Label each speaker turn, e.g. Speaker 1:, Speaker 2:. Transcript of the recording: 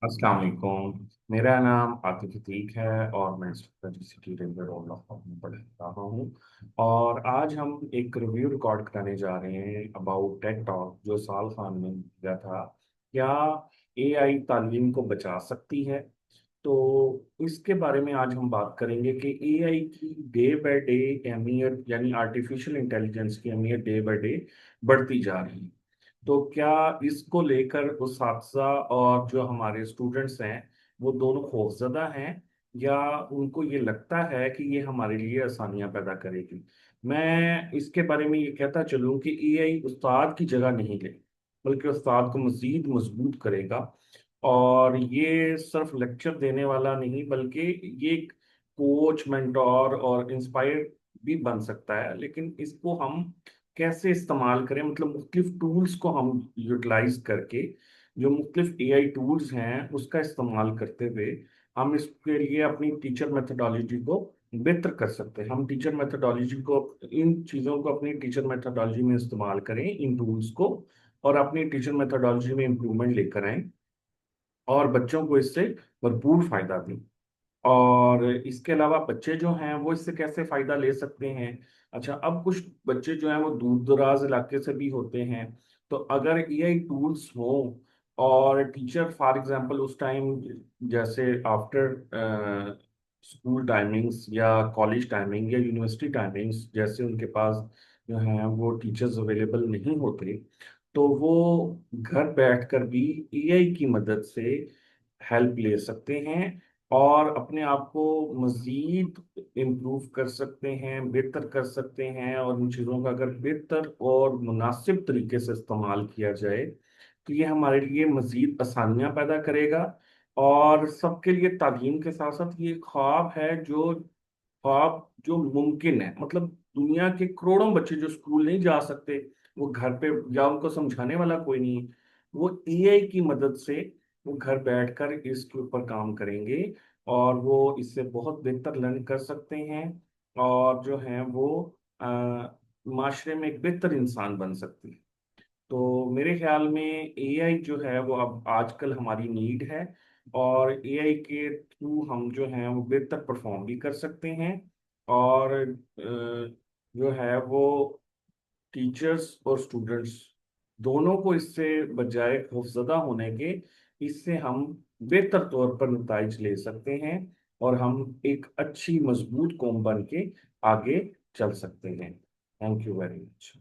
Speaker 1: अस्सलाम वालेकुम। मेरा नाम आतिफ अतीक है और मैं सिटी रेलवे रोड ऑफ में पढ़ रहा हूँ। और आज हम एक रिव्यू रिकॉर्ड कराने जा रहे हैं अबाउट टेक टॉक जो साल खान ने दिया था। क्या एआई तालीम को बचा सकती है? तो इसके बारे में आज हम बात करेंगे कि एआई की डे बाय डे अहमियत यानी आर्टिफिशियल इंटेलिजेंस की अहमियत डे बाय डे बढ़ती जा रही है। तो क्या इसको लेकर उस्ताद और जो हमारे स्टूडेंट्स हैं वो दोनों खौफजदा हैं, या उनको ये लगता है कि ये हमारे लिए आसानियां पैदा करेगी? मैं इसके बारे में ये कहता चलूं कि एआई उस्ताद की जगह नहीं ले, बल्कि उस्ताद को मजीद मजबूत करेगा। और ये सिर्फ लेक्चर देने वाला नहीं, बल्कि ये एक कोच, मेंटोर और इंस्पायर भी बन सकता है। लेकिन इसको हम कैसे इस्तेमाल करें, मतलब मुख्तलिफ टूल्स को हम यूटिलाइज करके, जो मुख्तलिफ एआई टूल्स हैं उसका इस्तेमाल करते हुए हम इसके लिए अपनी टीचर मेथडोलॉजी को बेहतर कर सकते हैं। हम टीचर मेथडोलॉजी को, इन चीज़ों को अपनी टीचर मेथडोलॉजी में इस्तेमाल करें, इन टूल्स को, और अपनी टीचर मेथडोलॉजी में इम्प्रूवमेंट लेकर आएं और बच्चों को इससे भरपूर फायदा दें। और इसके अलावा बच्चे जो हैं वो इससे कैसे फायदा ले सकते हैं? अच्छा, अब कुछ बच्चे जो हैं वो दूर दराज इलाके से भी होते हैं। तो अगर एआई टूल्स हों और टीचर फॉर एग्जांपल उस टाइम, जैसे आफ्टर स्कूल टाइमिंग्स या कॉलेज टाइमिंग या यूनिवर्सिटी टाइमिंग्स, जैसे उनके पास जो है वो टीचर्स अवेलेबल नहीं होते, तो वो घर बैठकर भी एआई की मदद से हेल्प ले सकते हैं और अपने आप को मजीद इम्प्रूव कर सकते हैं, बेहतर कर सकते हैं। और इन चीज़ों का अगर बेहतर और मुनासिब तरीके से इस्तेमाल किया जाए तो ये हमारे लिए मजीद आसानियाँ पैदा करेगा। और सबके लिए तालीम के साथ साथ ये ख्वाब है, जो ख्वाब जो मुमकिन है, मतलब दुनिया के करोड़ों बच्चे जो स्कूल नहीं जा सकते, वो घर पे, या उनको समझाने वाला कोई नहीं है, वो एआई की मदद से वो घर बैठकर इसके ऊपर काम करेंगे और वो इससे बहुत बेहतर लर्न कर सकते हैं। और जो है वो माशरे में एक बेहतर इंसान बन सकते हैं। तो मेरे ख्याल में एआई जो है वो अब आजकल हमारी नीड है, और एआई के थ्रू हम जो है वो बेहतर परफॉर्म भी कर सकते हैं। और जो है वो टीचर्स और स्टूडेंट्स दोनों को इससे बजाय खौफजदा होने के, इससे हम बेहतर तौर पर नताइज ले सकते हैं और हम एक अच्छी मजबूत कौम बन के आगे चल सकते हैं। Thank you very much.